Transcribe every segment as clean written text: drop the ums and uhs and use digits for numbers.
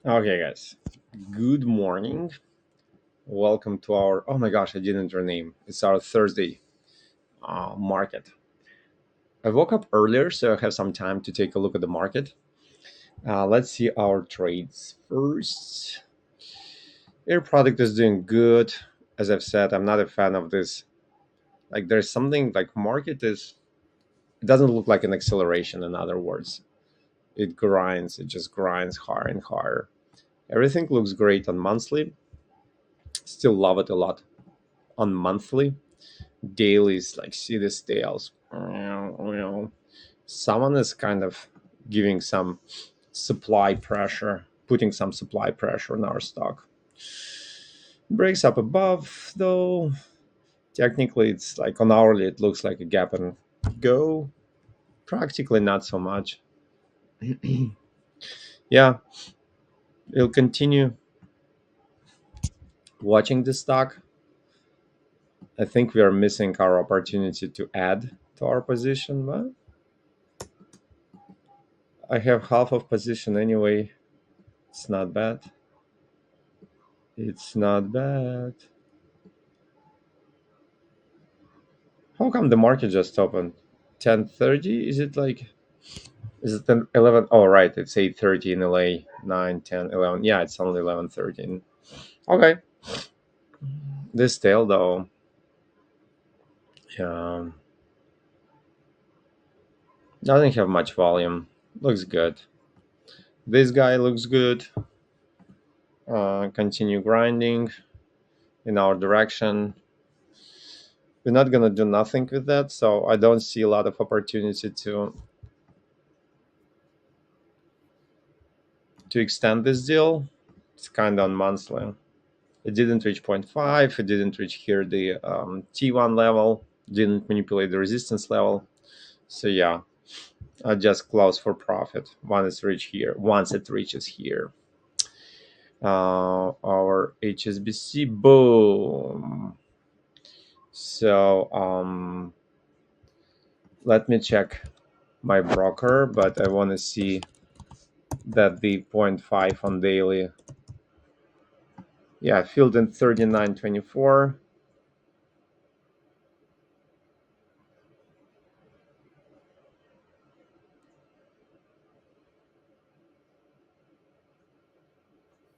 Okay, guys. Good morning. Welcome to our. Oh my gosh, I didn't rename. It's our Thursday market. I woke up earlier, so I have some time to take a look at the market. Let's see our trades first. Air product is doing good. As I've said, I'm not a fan of this. Like, there's something like market is. It doesn't look like an acceleration. In other words, it grinds. It just grinds higher and higher. Everything looks great on monthly. Still love it a lot on monthly. Dailies, like, see the scales. Someone is kind of giving some supply pressure, putting some supply pressure on our stock. Breaks up above, though. Technically, it's like on hourly, it looks like a gap and go. Practically, not so much. Yeah, we'll continue watching the stock. I think we are missing our opportunity to add to our position, but I have half of position anyway. It's not bad. It's not bad. How come the market just opened? 10:30? Is it like is it 10, 11? Oh right, it's 8:30 in LA. 9, 10, 11. Yeah, it's only 11:13. Okay. This tail though, um, doesn't have much volume. Looks good. This guy looks good. Continue grinding in our direction. We're not gonna do nothing with that, so I don't see a lot of opportunity to extend this deal. It's kind of on monthly. It didn't reach point 0.5. It didn't reach here the T1 level. Didn't manipulate the resistance level. So yeah, I just close for profit once it's reach here. Once it reaches here, our HSBC boom. So let me check my broker, but I want to see that the point 0.5 on daily. Yeah, filled in 39.24.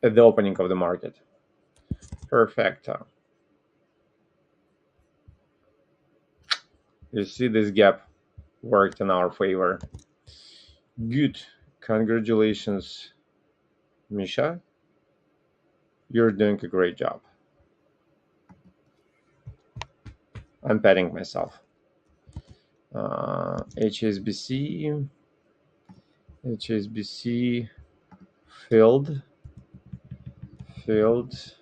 At the opening of the market. Perfect. You see this gap worked in our favor. Good. Congratulations, Misha. You're doing a great job. I'm patting myself. HSBC. HSBC filled. Filled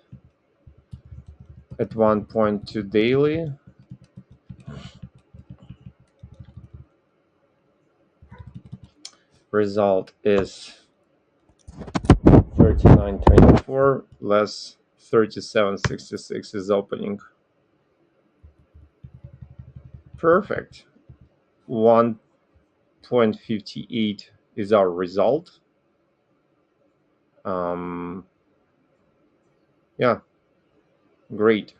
at 1.2 daily. Result is 39.24 less 37.66 is opening. Perfect. 1.58 is our result. Yeah, great.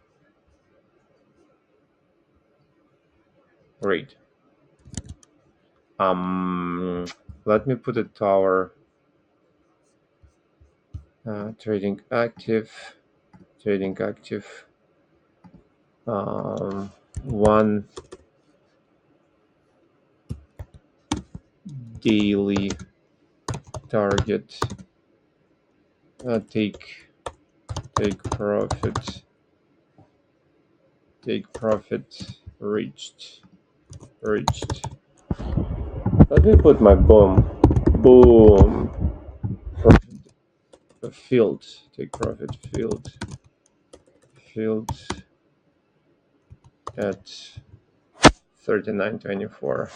Great. Let me put it to our trading active. One daily target. Take profit. Take profit reached. Let me put my boom field. Take profit field at 39.24.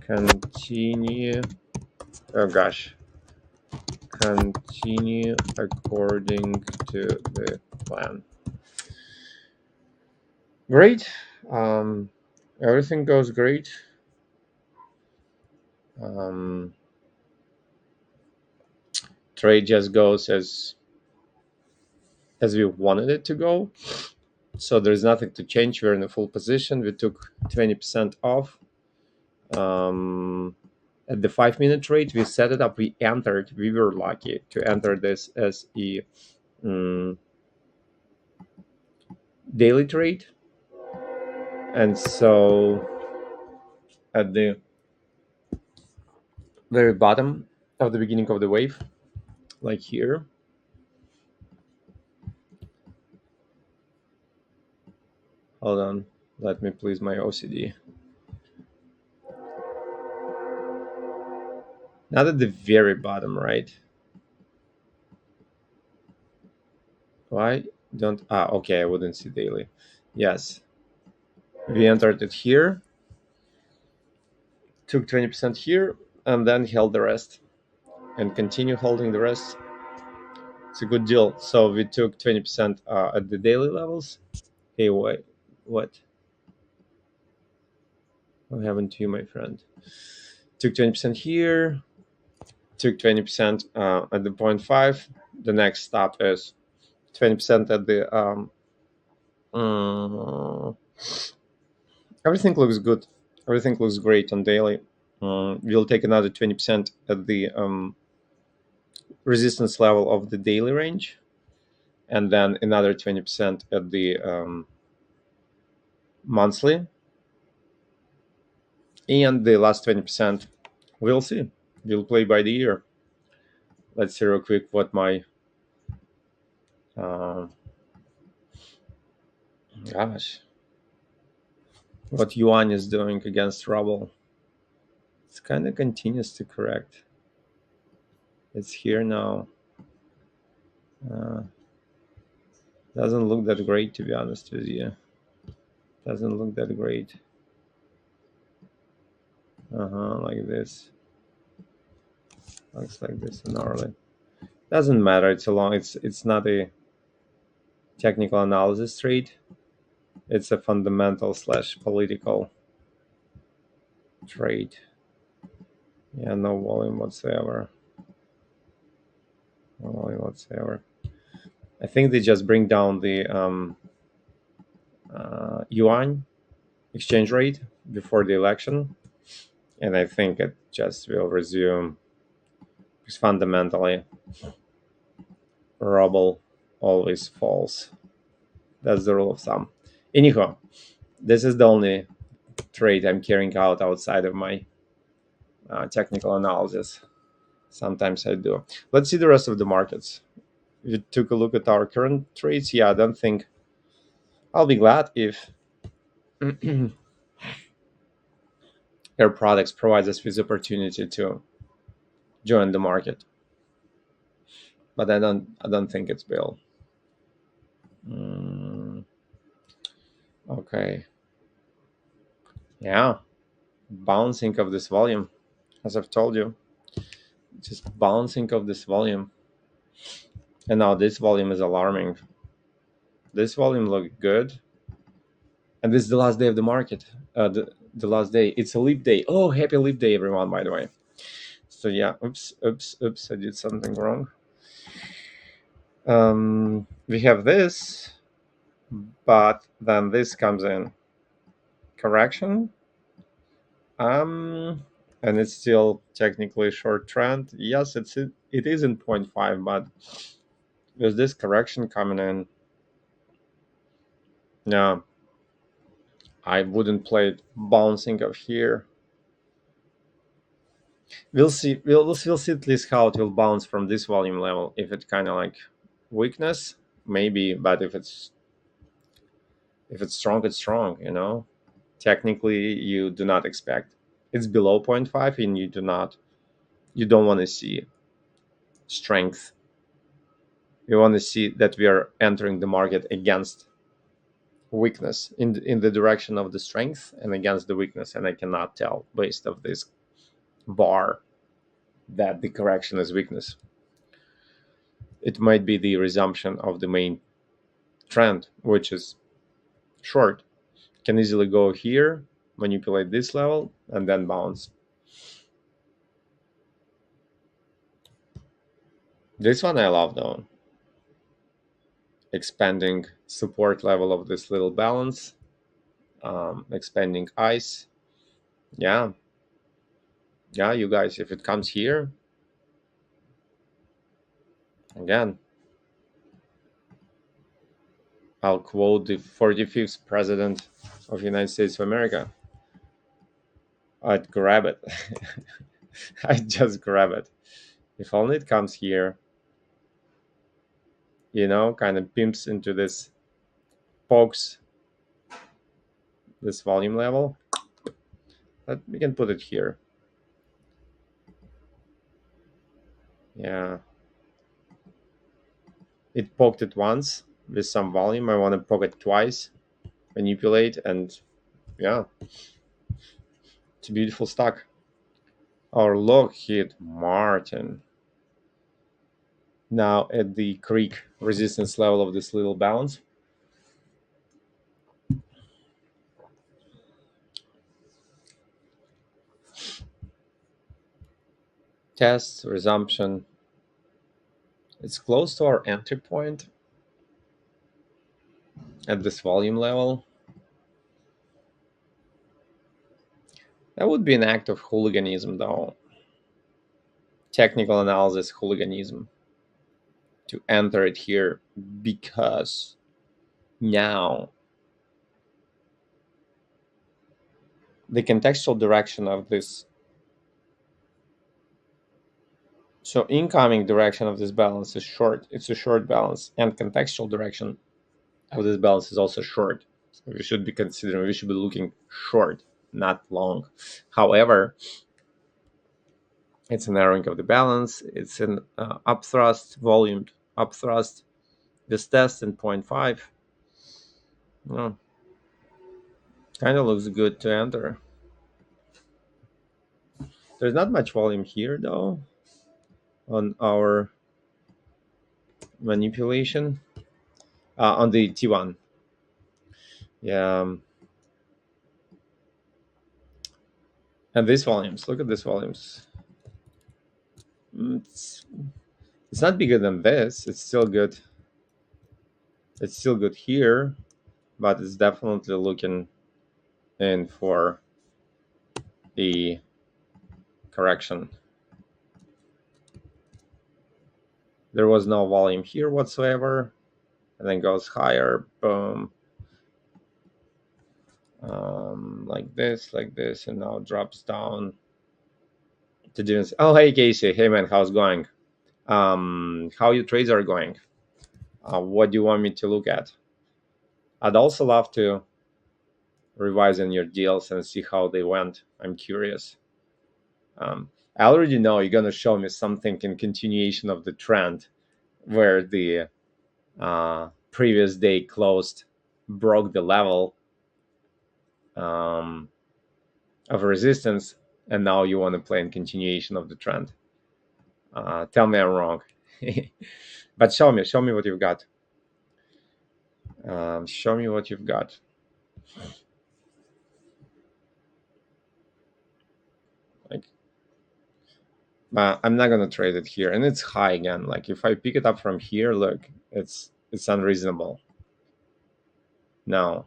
Continue. Oh gosh. Continue according to the plan. Great. Everything goes great. Um, Trade just goes as we wanted it to go. So there's nothing to change. We're in a full position. We took 20% off. Um, at the 5 minute trade, we set it up. We entered. We were lucky to enter this as a um, daily trade. And so at the very bottom of the beginning of the wave, like here, hold on, let me please my OCD. Not at the very bottom, right? Why don't okay, I wouldn't see daily. Yes, we entered it here, took 20% here, and then held the rest and continue holding the rest. It's a good deal. So we took 20% at the daily levels. Hey, wait, what? What happened to you, my friend? Took 20% here, took 20% at the point 0.5. The next stop is 20% at the mm, everything looks good. Everything looks great on daily. We'll take another 20% at the resistance level of the daily range, and then another 20% at the monthly, and the last 20% we'll see. We'll play by the ear. Let's see real quick what my uh, gosh, what yuan is doing against ruble. It's kind of continues to correct. It's here now. uh, doesn't look that great, to be honest with you. Doesn't look that great. Like this. Looks like this in hourly. Doesn't matter. It's a long. It's not a technical analysis trade. It's a fundamental slash political trade. Yeah, no volume whatsoever. No volume whatsoever. I think they just bring down the yuan exchange rate before the election, and I think it just will resume because fundamentally, ruble always falls. That's the rule of thumb. Anyhow, this is the only trade I'm carrying out outside of my technical analysis. Sometimes I do. Let's see the rest of the markets. If you took a look at our current trades, yeah, I don't think I'll be glad if Air Products provides us with the opportunity to join the market, but I don't think it's will. Mm, okay, yeah, bouncing of this volume, as I've told you, just bouncing of this volume, and now this volume is alarming. This volume looked good, and this is the last day of the market. The last day. It's a leap day. Oh, happy leap day, everyone! By the way. So yeah, oops, I did something wrong. We have this, but then this comes in correction. And it's still technically a short trend. Yes, it is in point 0.5, but with this correction coming in, no, I wouldn't play it bouncing up here. We'll see. We'll see at least how it will bounce from this volume level. If it's kind of like weakness, maybe, but if it's strong, it's strong. Technically, you do not expect it's below point 0.5, and you don't want to see strength. You want to see that we are entering the market against weakness in the direction of the strength and against the weakness, and I cannot tell based of this bar that the correction is weakness. It might be the resumption of the main trend, which is short. Can easily go here, manipulate this level, and then bounce. This one I love though. Expanding support level of this little balance, expanding ice. Yeah, yeah, you guys, if it comes here, again, I'll quote the 45th president of the United States of America. I'd grab it. I'd just grab it. If only it comes here, kind of pimps into this, pokes this volume level. But we can put it here. Yeah. It poked it once with some volume. I want to poke it twice, manipulate, and yeah, it's a beautiful stock. Our Lockheed Martin. Now at the creek resistance level of this little balance. Test, resumption. It's close to our entry point at this volume level. That would be an act of hooliganism, though. Technical analysis hooliganism to enter it here because now the contextual direction of this, so incoming direction of this balance is short. It's a short balance, and contextual direction of this balance is also short. So we should be considering, we should be looking short, not long. However, it's a narrowing of the balance. It's an upthrust, volume upthrust. This test in point 0.5. Well, kind of looks good to enter. There's not much volume here though on our manipulation on the T1. Yeah, and these volumes. Look at these volumes. It's not bigger than this. It's still good. It's still good here, but it's definitely looking in for the correction. There was no volume here whatsoever, and then goes higher. Boom. Like this, and now drops down to different. Oh, hey Casey, hey man, how's it going? How your trades are going? What do you want me to look at? I'd also love to revise on your deals and see how they went. I'm curious. I already know you're gonna show me something in continuation of the trend, where the previous day closed, broke the level of resistance, and now you want to play in continuation of the trend. Tell me I'm wrong. But show me what you've got. Show me what you've got. Like, I'm not gonna trade it here, and it's high again. Like if I pick it up from here, look, it's unreasonable. No,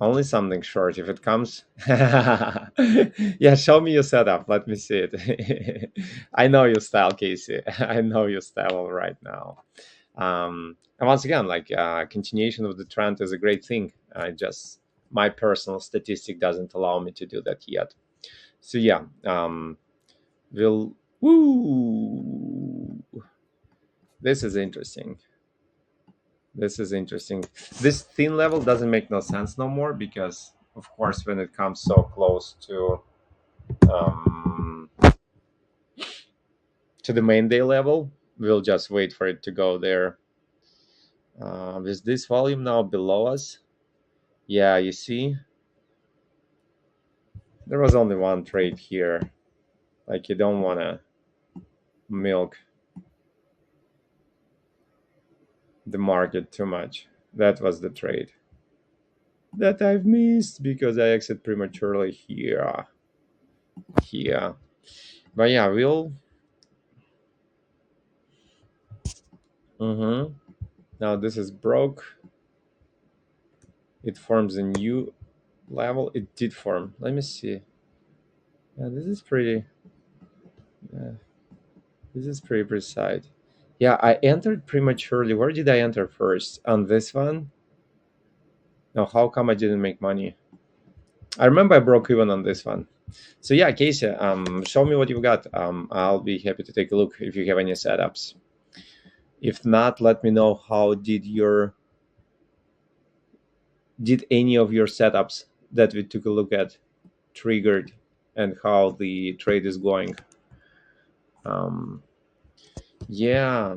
only something short. If it comes, yeah, show me your setup. Let me see it. I know your style, Casey. I know your style right now. And once again, like continuation of the trend is a great thing. I just my personal statistic doesn't allow me to do that yet. So yeah, we'll. Woo! This is interesting. This is interesting. This thin level doesn't make no sense no more because, of course, when it comes so close um, to the main day level, we'll just wait for it to go there. Is this volume now below us? Yeah, you see, there was only one trade here. Like you don't want to milk the market too much. That was the trade that I've missed because I exit prematurely here. Here. But yeah, we'll Mm-hmm. Now this is broke. It forms a new level. It did form. Let me see. Yeah, this is pretty. Yeah, this is pretty precise. Yeah, I entered prematurely. Where did I enter first? On this one? No, how come I didn't make money? I remember I broke even on this one. So yeah, Casey, show me what you've got. I'll be happy to take a look if you have any setups. If not, let me know how did any of your setups that we took a look at triggered and how the trade is going. Um, yeah,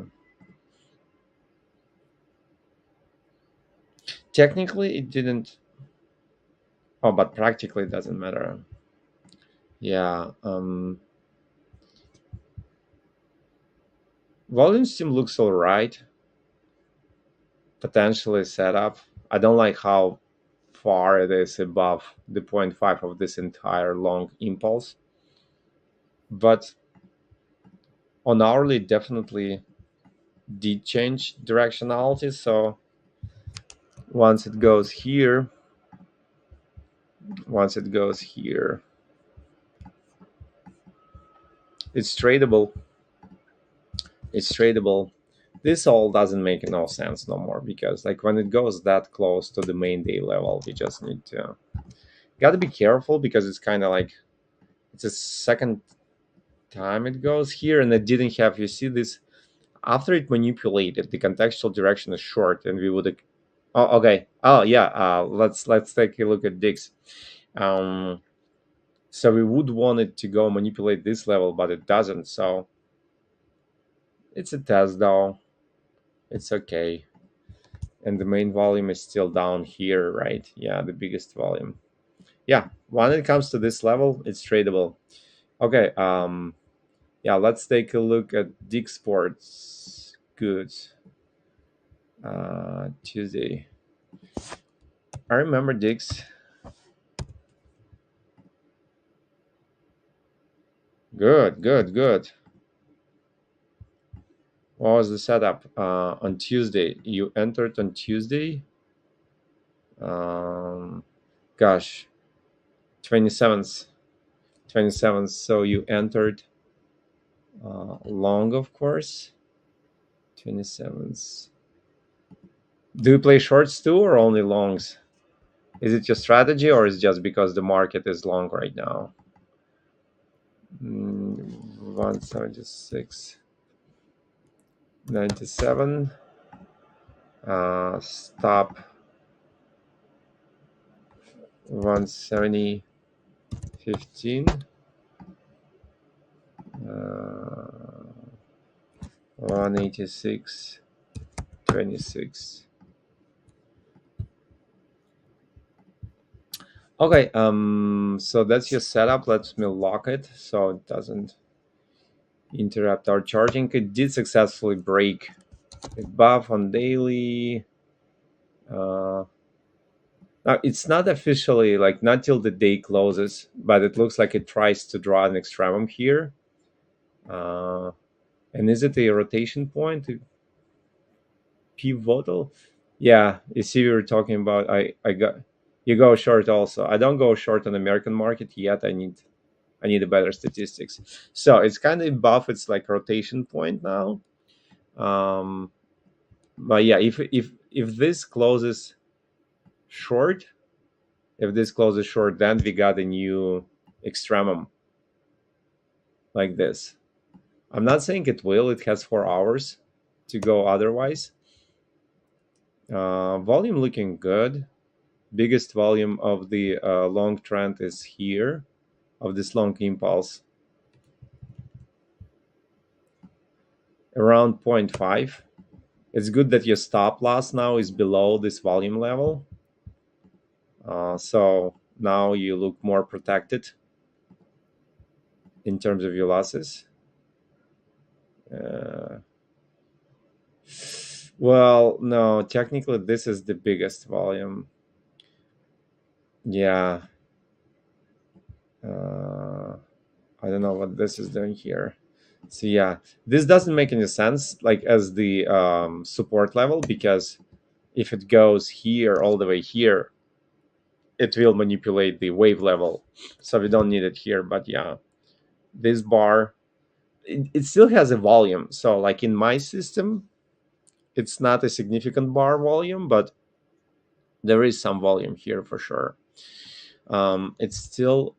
technically it didn't. Oh, but practically it doesn't matter. Yeah, volume steam looks all right. Potentially set up. I don't like how far it is above the point 0.5 of this entire long impulse, but on hourly definitely did change directionality. So once it goes here, once it goes here, it's tradable. It's tradable. This all doesn't make no sense no more because like when it goes that close to the main day level, we just need to gotta be careful because it's kind of like it's a second time it goes here and it didn't have, you see this, after it manipulated the contextual direction is short and we would, oh okay, oh yeah, let's take a look at Dix. um so we would want it to go manipulate this level but it doesn't, so it's a test though, it's okay. And the main volume is still down here, right? Yeah, the biggest volume. Yeah, when it comes to this level it's tradable. Okay, yeah, let's take a look at Dig Sports goods. Tuesday, I remember Diggs. Good, good, good. What was the setup on Tuesday? You entered on Tuesday. Um, gosh, 27th, 27th. So you entered long, of course. 27th. Do you play shorts too, or only longs? Is it your strategy, or is it just because the market is long right now? 176, 97. Stop 170, 15. 186, 26. Okay, so that's your setup. Let me lock it so it doesn't interrupt our charging. It did successfully break above on daily. Uh, Now it's not officially like not till the day closes, but it looks like it tries to draw an extremum here. Uh, and is it a rotation point? Pivotal? Yeah, you see, we were talking about. I got you go short also. I don't go short on American market yet. I need a better statistics. So it's kind of buff. It's like rotation point now. Um, but yeah, if this closes short, if this closes short, then we got a new extremum like this. I'm not saying it will. It has 4 hours to go otherwise. Volume looking good. Biggest volume of the long trend is here, of this long impulse, around point 0.5. It's good that your stop loss now is below this volume level. So now you look more protected in terms of your losses. Uh, well, no, technically this is the biggest volume. Yeah. Uh, I don't know what this is doing here. So yeah, this doesn't make any sense like as the support level, because if it goes here all the way here, it will manipulate the wave level. So we don't need it here. But yeah, this bar, it still has a volume. So like in my system, it's not a significant bar volume, but there is some volume here for sure. It's still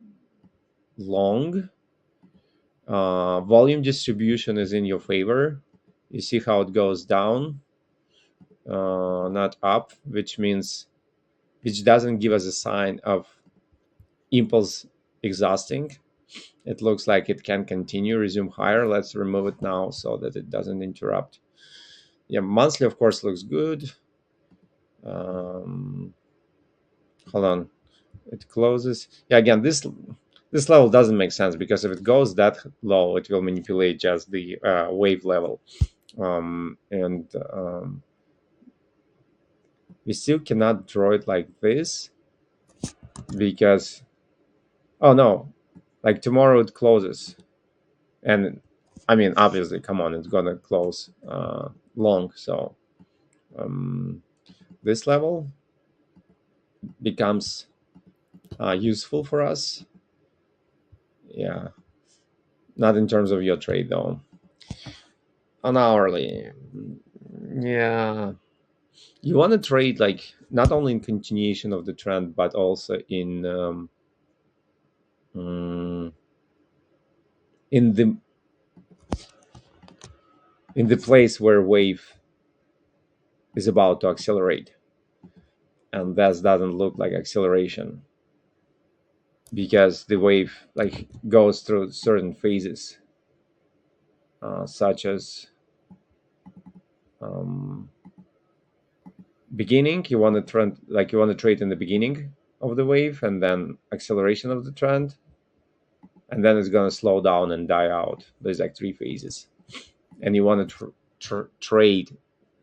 long. Volume distribution is in your favor. You see how it goes down, not up, which doesn't give us a sign of impulse exhausting. It looks like it can continue, resume higher. Let's remove it now so that it doesn't interrupt. Yeah, monthly, of course, looks good. Um, Hold on, it closes. Yeah, again, this level doesn't make sense, because if it goes that low, it will manipulate just the wave level. And we still cannot draw it like this, because oh no, like tomorrow it closes, and I mean obviously, come on, it's gonna close long. So um, this level becomes useful for us. Yeah, not in terms of your trade though. On hourly, yeah, you want to trade like not only in continuation of the trend, but also mm, in the place where wave is about to accelerate, and that doesn't look like acceleration, because the wave like goes through certain phases, such as um, beginning. You want to trend, like you want to trade in the beginning of the wave, and then acceleration of the trend, and then it's going to slow down and die out. There's like three phases, and you want to trade.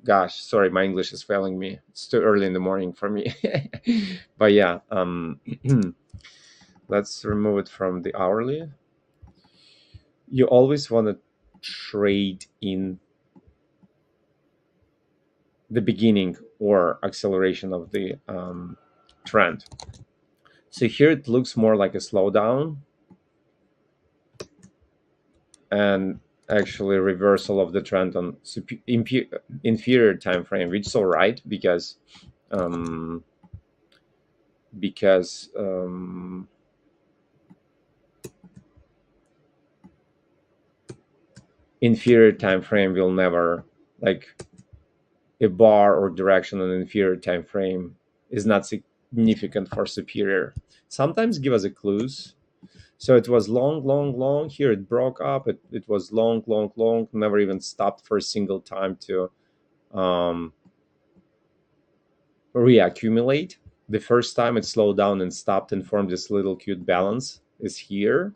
Gosh, sorry, my English is failing me. It's too early in the morning for me. But yeah, let's remove it from the hourly. You always want to trade in the beginning or acceleration of the trend. So here it looks more like a slowdown, and actually reversal of the trend on inferior time frame, which is all right, um, because inferior time frame will never, like, a bar or direction on inferior time frame is not significant for superior. Sometimes give us a clues. So it was long, long, long. Here it broke up. It was long, long, long. Never even stopped for a single time to um, reaccumulate. The first time it slowed down and stopped and formed this little cute balance is here.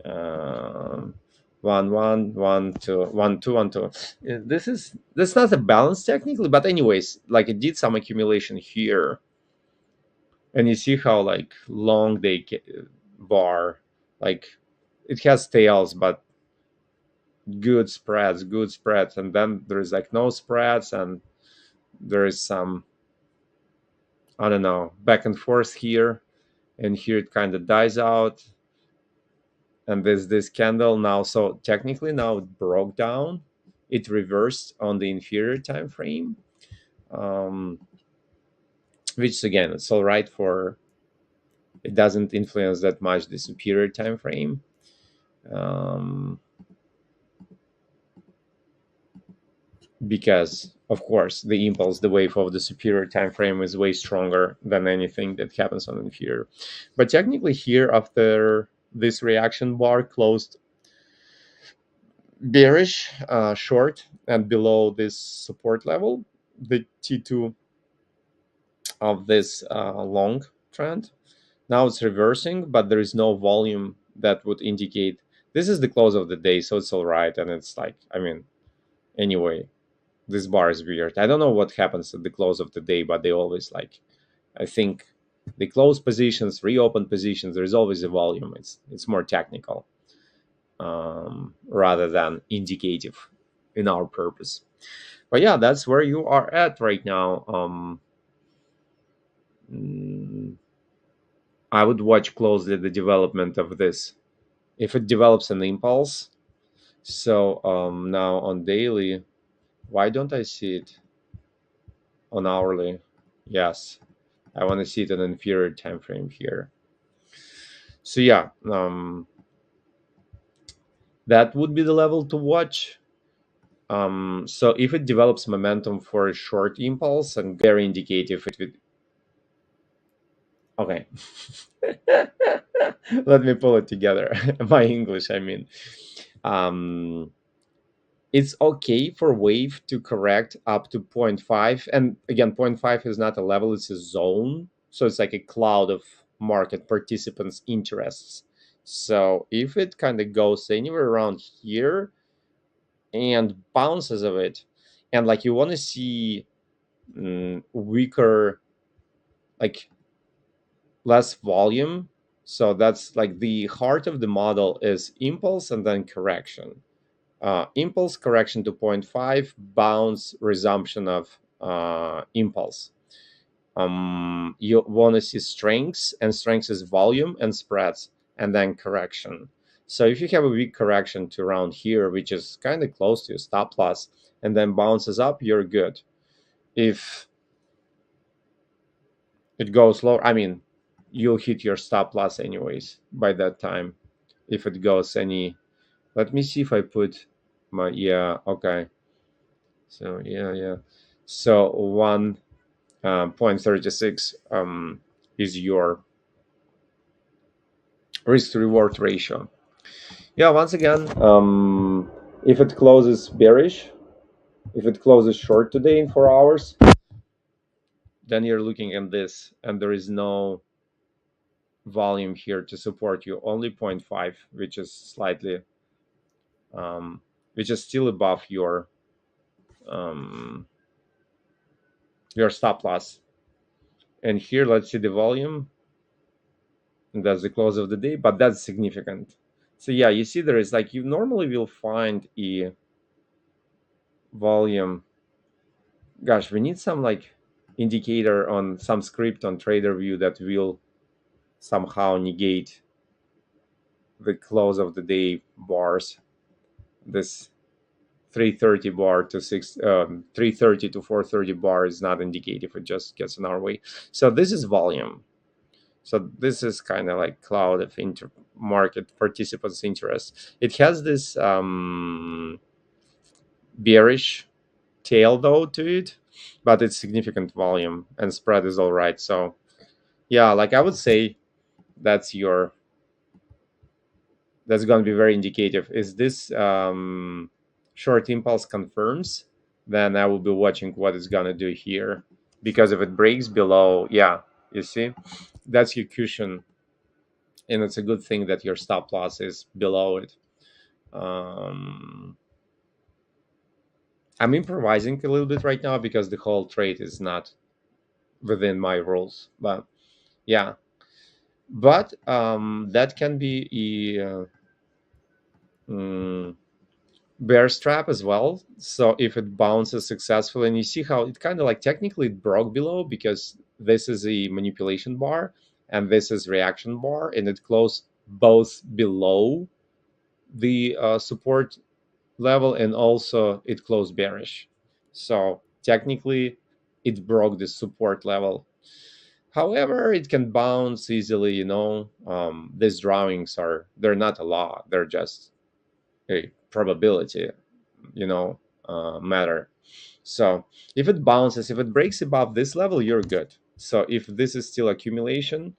Um, one, one, one, two, one, two, one, two. This not a balance technically, but anyways, like it did some accumulation here, and you see how like long they bar, like it has tails, but good spreads, and then there's like no spreads, and there is some, I don't know, back and forth here, and here it kind of dies out, and there's this candle now. So technically now it broke down, it reversed on the inferior time frame, um, which again, it's all right for, it doesn't influence that much the superior time frame. um, because of course the impulse, the wave of the superior time frame is way stronger than anything that happens on inferior. But technically here, after this reaction bar closed bearish, short, and below this support level, the T2 of this long trend, now it's reversing, but there is no volume that would indicate this is the close of the day, so it's all right. And it's like, I mean, anyway, this bar is weird. I don't know what happens at the close of the day, but they always, like, I think they close positions, reopen positions. There's always a volume. It's more technical. rather than indicative in our purpose. But yeah, that's where you are at right now. Mm, I would watch closely the development of this. If it develops an impulse, so now on daily, why don't I see it on hourly? Yes, I want to see it on inferior time frame here. So yeah, that would be the level to watch. So if it develops momentum for a short impulse and very indicative, it would okay. Let me pull it together. My English, I mean. Um, it's okay for wave to correct up to point 0.5. And again, point 0.5 is not a level, it's a zone. So it's like a cloud of market participants' interests. So if it kind of goes anywhere around here and bounces of it, and like you want to see weaker, like less volume. So that's like the heart of the model is impulse and then correction. Impulse correction to point 0.5, bounce resumption of impulse. You want to see strengths, and strengths is volume and spreads, and then correction. So if you have a weak correction to around here, which is kind of close to your stop loss, and then bounces up, you're good. If it goes lower, I mean, you'll hit your stop loss anyways by that time. If it goes any, let me see if I put my, yeah, okay. So yeah. So 1.36 is your risk to reward ratio. Yeah, once again, if it closes bearish, if it closes short today in 4 hours, then you're looking at this, and there is no volume here to support you. Only zero point 0.5, which is slightly, which is still above um, your stop loss. And here, let's see the volume. And that's the close of the day, but that's significant. So yeah, you see there is like you normally will find a volume. Gosh, we need some like indicator on some script on trader view that will somehow negate the close of the day bars. This 330 bar to 330 to 430 bar is not indicative, it just gets in our way. So this is volume. So this is kind of like cloud of market participants interest. It has this bearish tail though to it, but it's significant volume and spread is all right. So yeah, like I would say that's your, that's going to be very indicative. Is this short impulse confirms, then I will be watching what it's going to do here, because if it breaks below, yeah, you see, that's your cushion, and it's a good thing that your stop loss is below it. um, I'm improvising a little bit right now because the whole trade is not within my rules, but yeah, but that can be a mm, bear strap as well. So if it bounces successfully, and you see how it kind of like technically it broke below, because this is a manipulation bar and this is reaction bar, and it closed both below the support level, and also it closed bearish. So technically it broke the support level. However, it can bounce easily, these drawings are, they're not a law, they're just a probability, you know matter. So if it bounces, if it breaks above this level, you're good. So if this is still accumulation,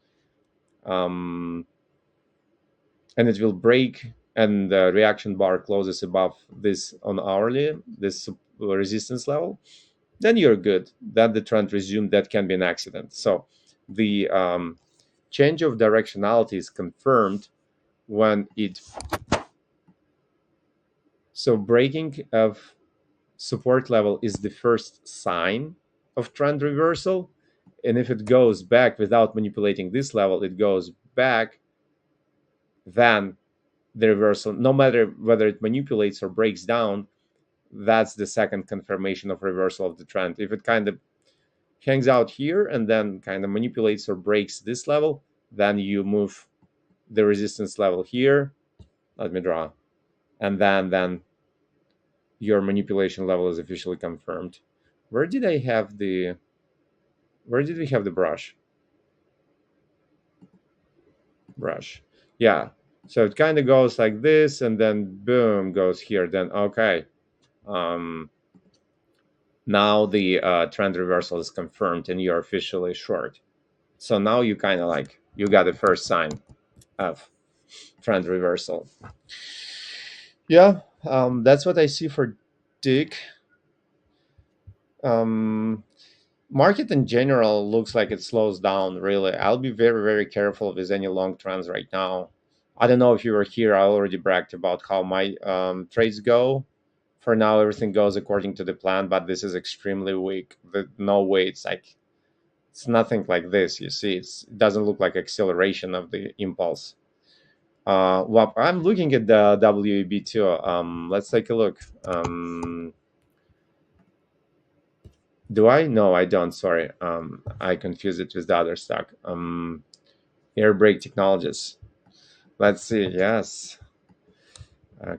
um, and it will break, and the reaction bar closes above this on hourly, this resistance level, then you're good. Then the trend resumed. That can be an accident. So the change of directionality is confirmed when it, so breaking of support level is the first sign of trend reversal. And if it goes back without manipulating this level, it goes back, then the reversal, no matter whether it manipulates or breaks down, that's the second confirmation of reversal of the trend. If it kind of hangs out here and then kind of manipulates or breaks this level, then you move the resistance level here. Let me draw. And then your manipulation level is officially confirmed. Where did I have the where did we have the brush? Yeah. So it kind of goes like this and then boom goes here. Then okay. Um Now the trend reversal is confirmed and you're officially short. So now you kind of like you got the first sign of trend reversal. Yeah, that's what I see for Dick. Um, Market in general looks like it slows down. Really, I'll be very very careful with any long trends right now. I don't know if you were here. I already bragged about how my trades go. For now, everything goes according to the plan, but this is extremely weak. No way, it's nothing like this. You see, it doesn't look like acceleration of the impulse. Well, I'm looking at the WEB too. Let's take a look. Do I? No, I don't. Sorry. I confused it with the other stock. Air brake technologies. Let's see. Yes.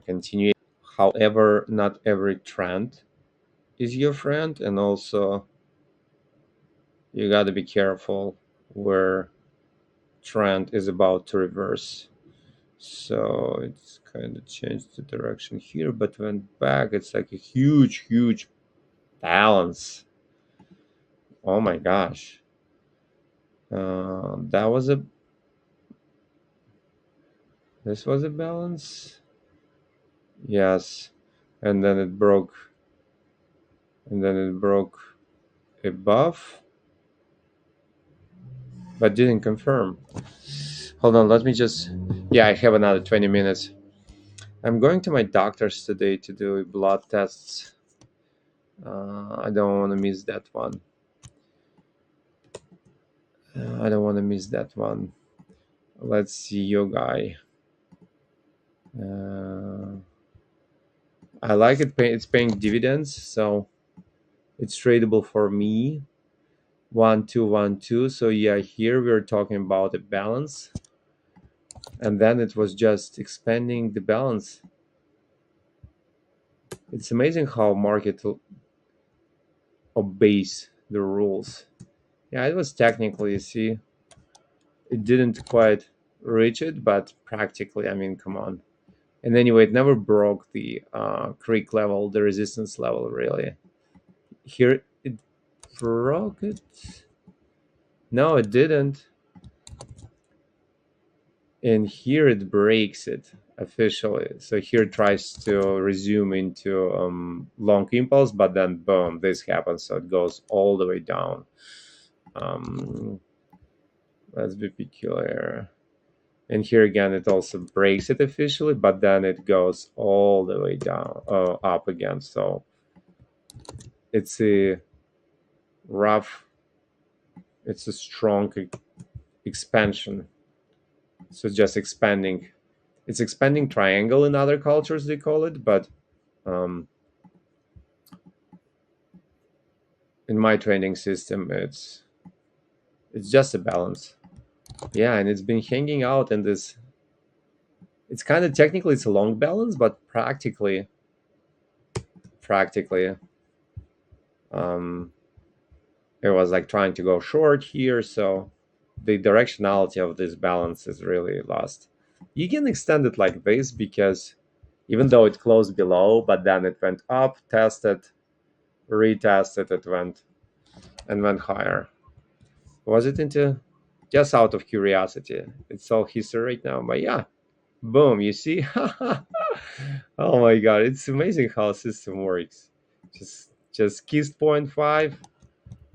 Continue. However, not every trend is your friend, and also you got to be careful where trend is about to reverse. So it's kind of changed the direction here, but went back. It's like a huge, huge balance. Oh my gosh. That was a This was a balance. Yes, and then it broke, and then it broke above, but didn't confirm. Hold on, let me just. Yeah, I have another 20 minutes. I'm going to my doctor's today to do blood tests. I don't want to miss that one. I don't want to miss that one. Let's see your guy. Uh, I like it. It's paying dividends, so it's tradable for me. 1 2 1 2. So yeah, here we're talking about a balance, and then it was just expanding the balance. It's amazing how market obeys the rules. Yeah, it was technically, you see, it didn't quite reach it, but practically, I mean, come on. And anyway, it never broke the creek level, the resistance level, really. Here it broke it. No, it didn't. And here it breaks it officially. So here it tries to resume into long impulse, but then boom, this happens. So it goes all the way down. Um, let's be peculiar. And here again, it also breaks it officially, but then it goes all the way down, up again. So it's a rough, it's a strong expansion. So just expanding. It's expanding triangle in other cultures, they call it, but um, in my trading system, it's just a balance. Yeah, and it's been hanging out in this. It's kind of technically it's a long balance, but practically, um, it was like trying to go short here. So the directionality of this balance is really lost. You can extend it like this because even though it closed below, but then it went up, tested, retested, it went and went higher. Was it into just out of curiosity? It's all history right now, but yeah, boom, you see? Oh my god, it's amazing how a system works. Just kissed point five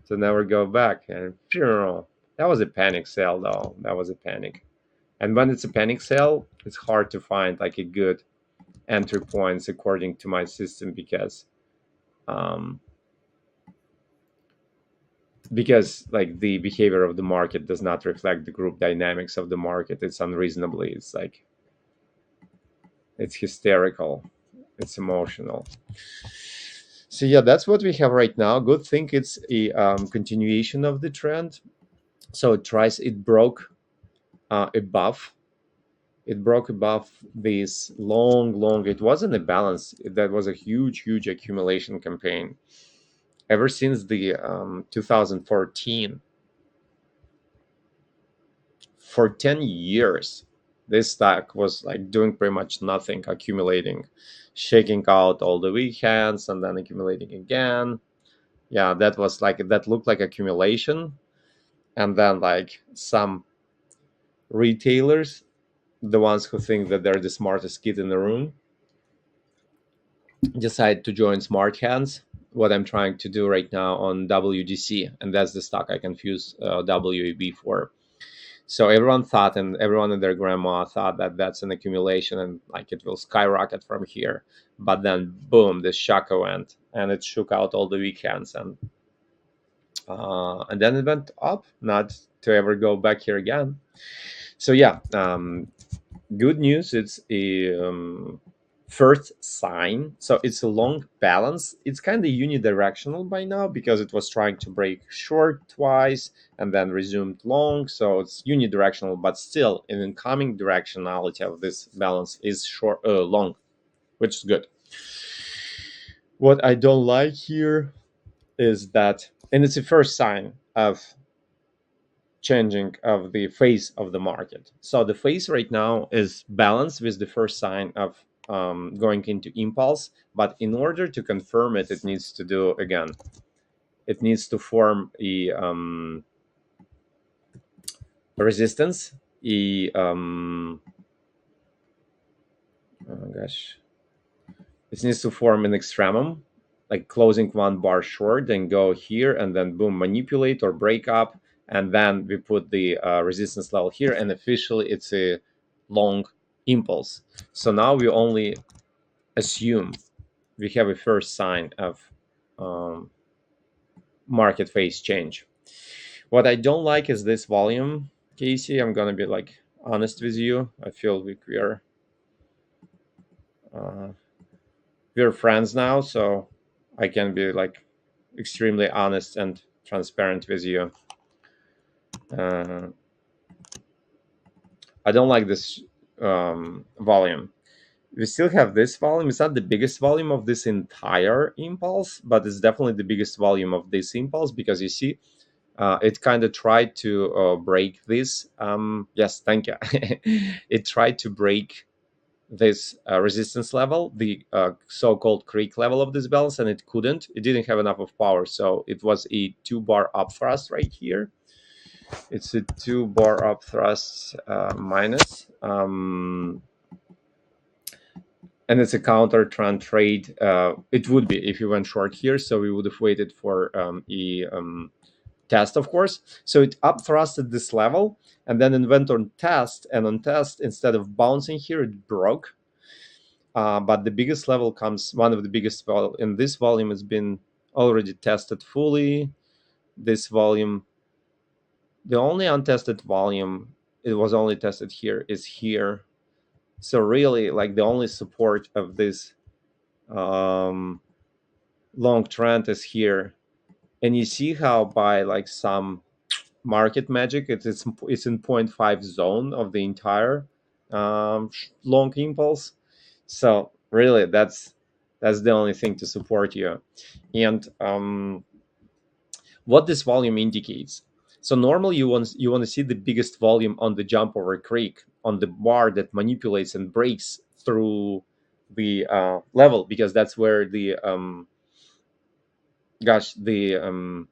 to never go back. And phew, that was a panic sale though. That was a panic. And when it's a panic sale, it's hard to find like a good entry points according to my system um because like the behavior of the market does not reflect the group dynamics of the market. It's unreasonably, it's like It's hysterical. It's emotional. So yeah, that's what we have right now. Good thing it's a continuation of the trend. So it broke above. It broke above this long. It wasn't a balance. That was a huge accumulation campaign ever since the 2014. For 10 years, this stock was like doing pretty much nothing, accumulating, shaking out all the weekends and then accumulating again. Yeah, that looked like accumulation. And then like some retailers, the ones who think that they're the smartest kid in the room, decide to join smart hands, what I'm trying to do right now on WDC, and that's the stock I confuse WAB for. So everyone thought, and everyone and their grandma thought that that's an accumulation and like it will skyrocket from here. But then, boom, this shaka went, and it shook out all the weekends, and then it went up, not to ever go back here again. So yeah, good news. It's a first sign. So it's a long balance. It's kind of unidirectional by now because it was trying to break short twice and then resumed long. So it's unidirectional, but still an incoming directionality of this balance is long, which is good. What I don't like here is that, and it's the first sign of changing of the face of the market. So the face right now is balanced with the first sign of going into impulse. But in order to confirm it, it needs to do again. It needs to form a resistance. Oh gosh, it needs to form an extremum, like closing one bar short, then go here, and then boom, manipulate or break up, and then we put the resistance level here, and officially it's a long impulse. So now we only assume we have a first sign of um, market phase change. What I don't like is this volume, Casey. I'm gonna be like honest with you. I feel like uh, we're friends now, so I can be like extremely honest and transparent with you. Uh, I don't like this volume. We still have this volume. It's not the biggest volume of this entire impulse, but it's definitely the biggest volume of this impulse because you see, it kind of tried to break this. Yes, thank you. It tried to break this resistance level, the so-called creek level of this balance, and it couldn't. It didn't have enough of power, so it was a 2 bar up thrust right here. It's a 2 bar up thrust minus, and it's a counter trend trade. It would be if you went short here, so we would have waited for a test, of course. So it up thrusted this level, and then it went on test, and on test, instead of bouncing here, it broke. But the biggest level comes, one of the biggest in this volume has been already tested fully. This volume, the only untested volume, it was only tested here, is here. So really, like the only support of this um, long trend is here. And you see how by like some market magic, it's in point 0.5 zone of the entire long impulse. So really, that's the only thing to support you. And what this volume indicates. So normally you want to see the biggest volume on the jump over creek, on the bar that manipulates and breaks through the level, because that's where the gosh the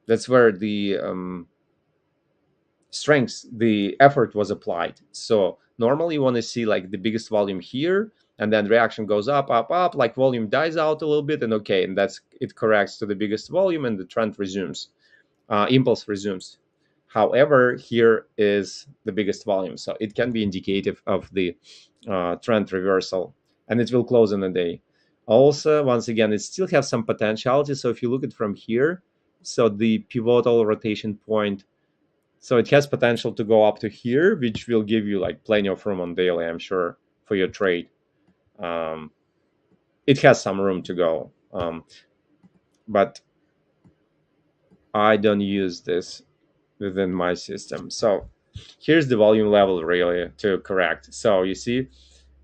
that's where the strengths, the effort was applied. So normally you want to see like the biggest volume here, and then reaction goes up, like volume dies out a little bit, and okay, and that's it corrects to the biggest volume, and the trend resumes, impulse resumes. However, here is the biggest volume, so it can be indicative of the trend reversal, and it will close in a day. Also, once again, it still has some potentiality. So if you look at from here, so the pivotal rotation point, so it has potential to go up to here, which will give you like plenty of room on daily, I'm sure, for your trade. Um, it has some room to go, but I don't use this within my system. So here's the volume level really to correct. So you see,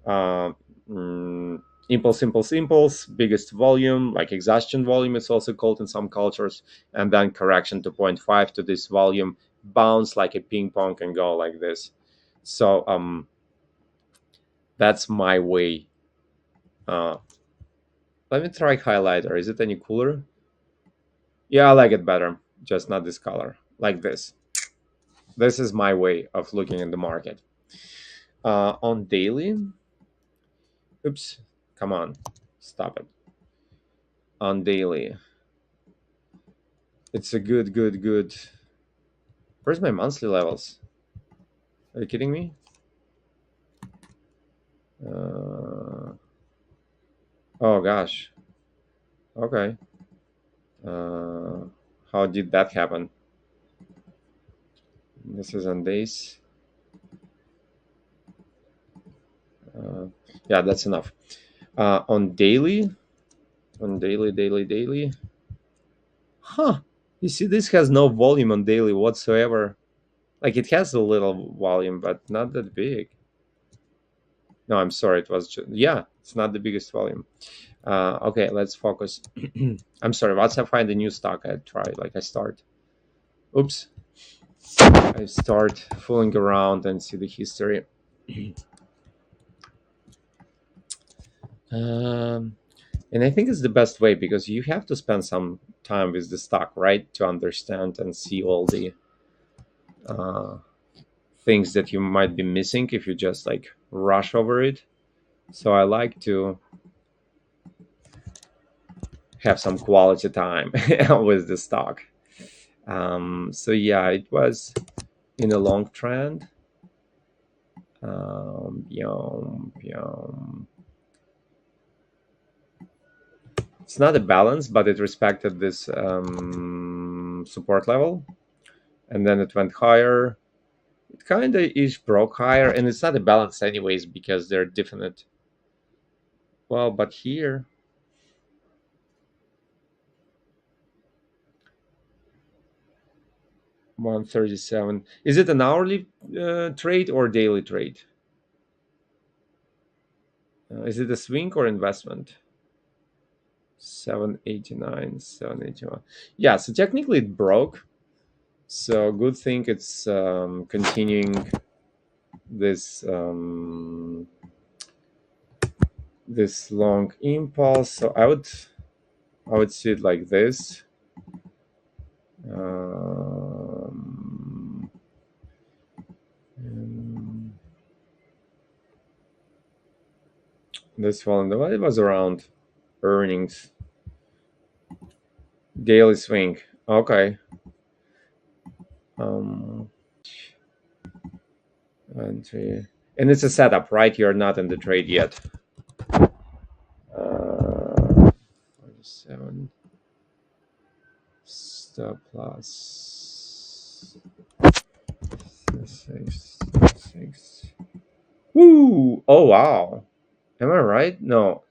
uh, mm, impulse, biggest volume, like exhaustion volume, it's also called in some cultures, and then correction to point 0.5 to this volume, bounce like a ping pong and go like this. So that's my way. Uh, Let me try highlighter. Is it any cooler? Yeah, I like it better. Just not this color. Like this. This is my way of looking in the market. On daily, oops, come on, stop it. On daily, it's a good. Where's my monthly levels? Are you kidding me? Uh, oh gosh. Okay. Uh, how did that happen? This is on days. Uh, yeah, that's enough. On daily, daily. Huh. You see, this has no volume on daily whatsoever. Like it has a little volume, but not that big. No, I'm sorry. It was just, yeah, it's not the biggest volume. Okay, let's focus. I'm sorry. Once I find a new stock, I try. Like I start. Oops. I start fooling around and see the history. Um, and I think it's the best way because you have to spend some time with the stock, right, to understand and see all the uh, things that you might be missing if you just like rush over it. So I like to have some quality time with the stock. So yeah, it was in a long trend. Yum, yum. It's not a balance, but it respected this support level, and then it went higher. It kind of is broke higher, and it's not a balance anyways because they're definite. Well, but here 137. Is it an hourly trade or daily trade? Is it a swing or investment? 789, 781. Yeah, so technically it broke. So good thing it's continuing this this long impulse. So I would see it like this. Um, um, this one, it was around earnings. Daily swing. Okay. Um, and it's a setup, right? You're not in the trade yet. 47 stop loss. Six, six. Woo! Oh wow. Am I right? No.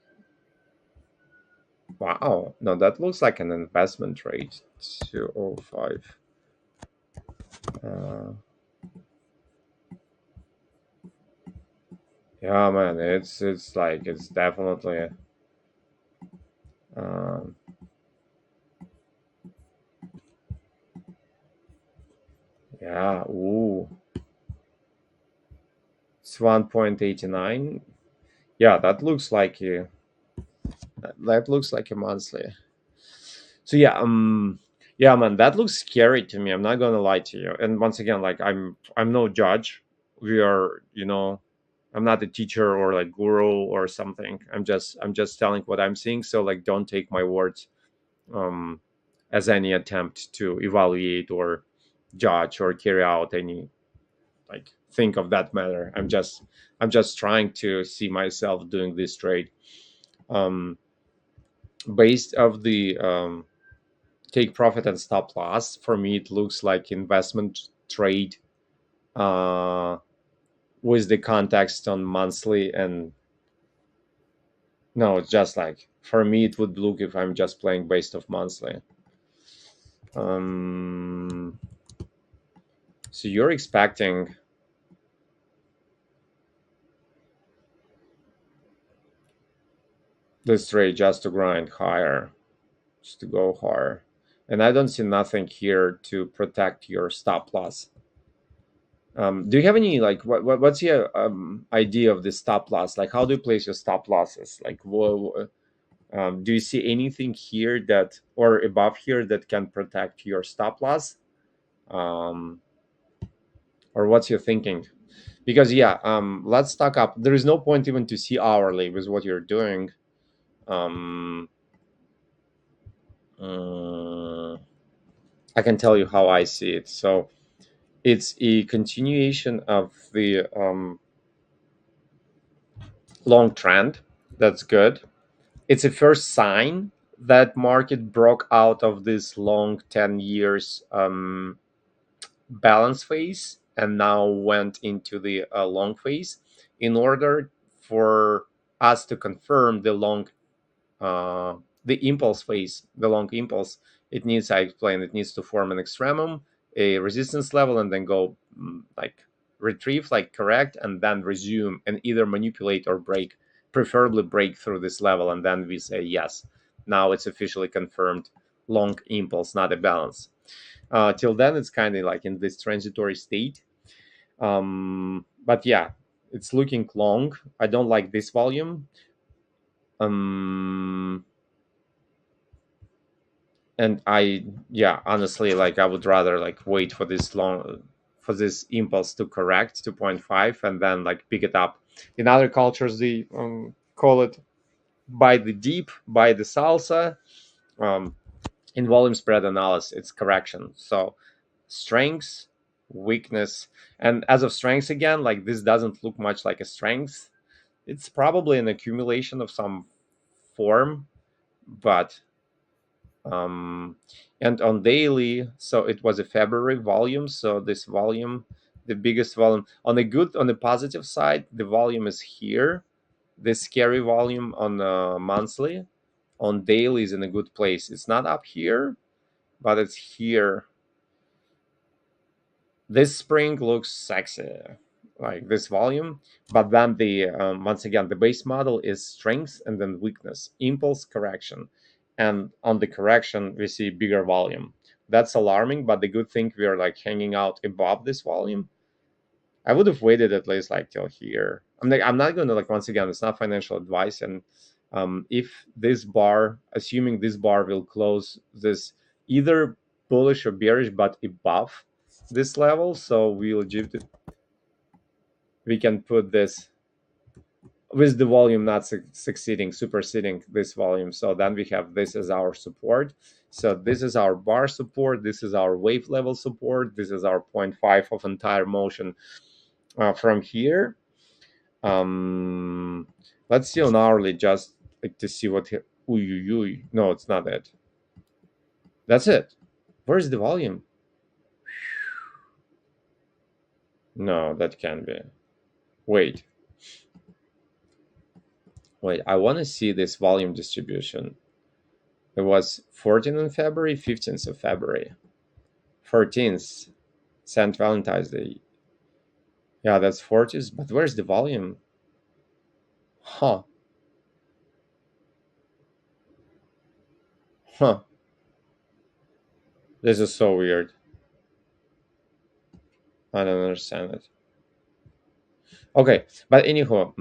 Wow. No, that looks like an investment trade. 205. Uh, yeah, man. It's like it's definitely. Um, yeah. Ooh. It's 1.89. Yeah, that looks like a monthly. So yeah, man, that looks scary to me. I'm not gonna lie to you. And once again, like I'm no judge. We are, I'm not a teacher or like guru or something. I'm just telling what I'm seeing. So like don't take my words um as any attempt to evaluate or judge or carry out any like think of that matter. I'm just trying to see myself doing this trade. Um Based of the take profit and stop loss, for me it looks like investment trade uh with the context on monthly and No, it's just like for me it would look if I'm just playing based off monthly. um so you're expecting this trade just to grind higher, just to go higher, and I don't see nothing here to protect your stop loss. Do you have any like what's your idea of the stop loss? Like, how do you place your stop losses? Like, do you see anything here that or above here that can protect your stop loss? Um, or what's your thinking? Because yeah, let's stock up. There is no point even to see hourly with what you're doing. Um, uh, I can tell you how I see it. So it's a continuation of the long trend. That's good. It's a first sign that market broke out of this long 10 years balance phase and now went into the long phase. In order for us to confirm the long uh, the impulse phase, the long impulse, it needs, I explained, it needs to form an extremum, a resistance level, and then go like retrieve, like correct, and then resume and either manipulate or break, preferably break through this level. And then we say, yes, now it's officially confirmed long impulse, not a balance. Till then, it's kind of like in this transitory state. But yeah, it's looking long. I don't like this volume. Um, and I, yeah, honestly, like I would rather like wait for this long, for this impulse to correct to point 0.5 and then like pick it up. In other cultures they call it by the deep, by the salsa. um, in volume spread analysis it's correction. So strengths, weakness, and as of strengths, again, like this doesn't look much like a strength. It's probably an accumulation of some form. But and on daily, so it was a February volume. So this volume, the biggest volume on the good, on the positive side, the volume is here. This scary volume on monthly, on daily is in a good place. It's not up here, but it's here. This spring looks sexy, like this volume. But then the once again, the base model is strength and then weakness, impulse, correction. And on the correction we see bigger volume. That's alarming, but the good thing, we are like hanging out above this volume. I would have waited at least like till here. I'm not going to, like, once again, it's not financial advice. And if this bar, assuming this bar will close this either bullish or bearish, but above this level, so we can put this with the volume not succeeding, superseding this volume. So then we have this as our support. So this is our bar support. This is our wave level support. This is our 0.5 of entire motion from here. Um, let's see on hourly, just like to see what. No, it's not it. That's it. Where's the volume? No, that can't be. Wait, wait. I want to see this volume distribution. It was 14th in February, 15th of February, 14th, St. Valentine's Day. Yeah, that's 40th. But where's the volume? Huh? Huh? This is so weird. I don't understand it. Okay, but anyhow,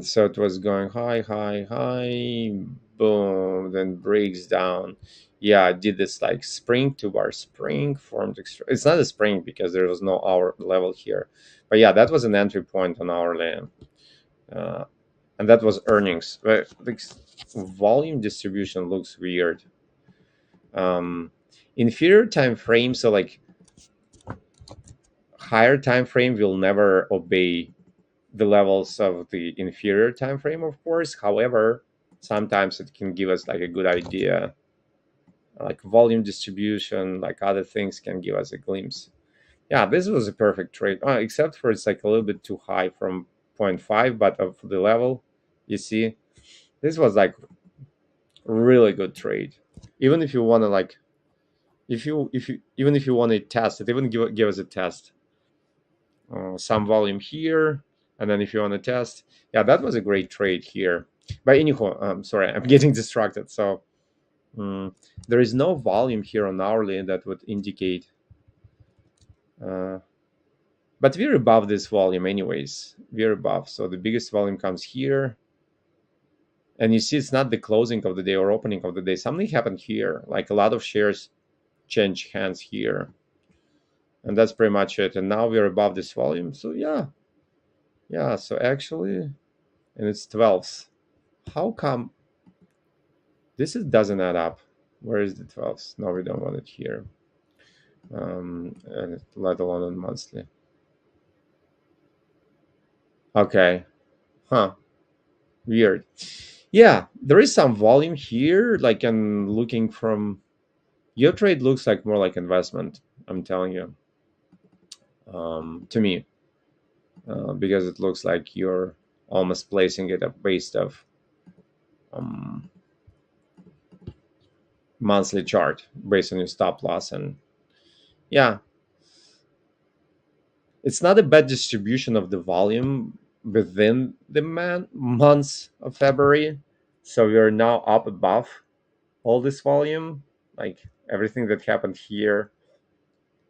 so it was going high, high, high, boom, then breaks down. Yeah, I did this like spring to bar spring formed. It's not a spring because there was no hour level here, but yeah, that was an entry point on our land, uh, and that was earnings. But like, volume distribution looks weird. Um, inferior time frame, so like higher time frame will never obey the levels of the inferior time frame, of course. However, sometimes it can give us like a good idea, like volume distribution, like other things can give us a glimpse. Yeah, this was a perfect trade, except for it's like a little bit too high from point 0.5, but of the level, you see, This was like really good trade. Even if you want to like, if you even if you want to test it, even give us a test, some volume here, and then if you want to test, yeah, that was a great trade here. But anyhow, sorry, I'm getting distracted. So mm, there is no volume here on hourly that would indicate, uh, but we're above this volume anyways. We're above, so the biggest volume comes here, and you see it's not the closing of the day or opening of the day. Something happened here, like a lot of shares change hands here, and that's pretty much it. And now we're above this volume, so yeah, yeah. So actually, and it's 12s. How come doesn't add up? Where is the 12s? No, we don't want it here. And let alone on monthly. Okay, huh? Weird. Yeah, there is some volume here. Like I'm looking from your trade looks like more like investment. I'm telling you, to me, because it looks like you're almost placing it up based of um, monthly chart based on your stop loss. And yeah, it's not a bad distribution of the volume within the months of February. So we are now up above all this volume. Like everything that happened here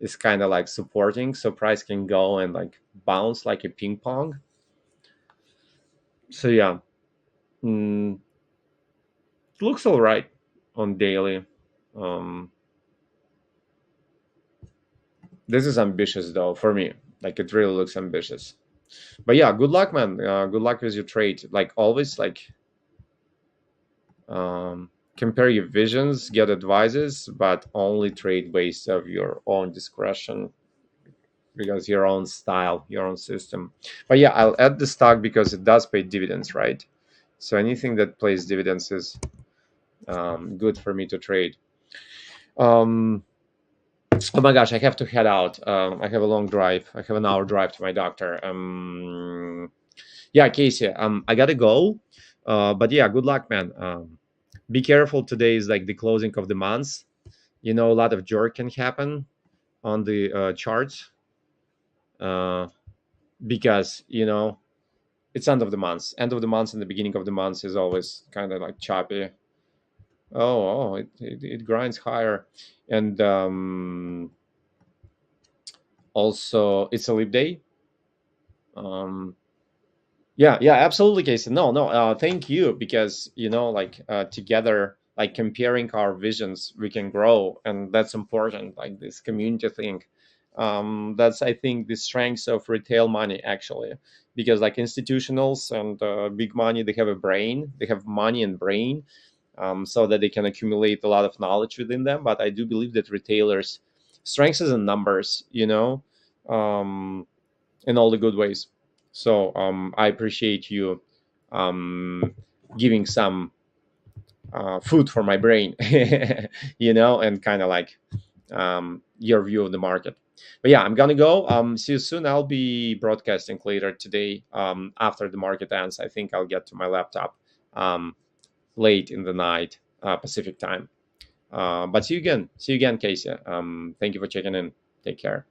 is kind of like supporting, so price can go and like bounce like a ping pong. So yeah, it looks all right on daily. Um, this is ambitious though for me. Like it really looks ambitious. But yeah, good luck, man. Good luck with your trade. Like always, like compare your visions, get advices, but only trade based of your own discretion because your own style, your own system. But yeah, I'll add the stock because it does pay dividends, right? So anything that pays dividends is good for me to trade. Um, oh my gosh, I have to head out. I have a long drive. I have an hour drive to my doctor. Yeah, Casey, I gotta go. But yeah, good luck, man. Be careful. Today is like the closing of the months. You know, a lot of jerk can happen on the charts uh, because it's end of the month. End of the month and the beginning of the month is always kind of like choppy. It grinds higher, and also it's a leap day. Um, Yeah, yeah, absolutely, Casey. No, no, thank you because like together, like comparing our visions, we can grow, and that's important. Like this community thing, that's I think the strengths of retail money actually, because like institutionals and big money, they have a brain, they have money and brain, so that they can accumulate a lot of knowledge within them. But I do believe that retailers, strengths is in numbers, um, in all the good ways. So I appreciate you um, giving some food for my brain, and kind of like your view of the market. But yeah, I'm gonna go. See you soon. I'll be broadcasting later today after the market ends. I think I'll get to my laptop late in the night Pacific time. But see you again. See you again, Casey. Thank you for checking in. Take care.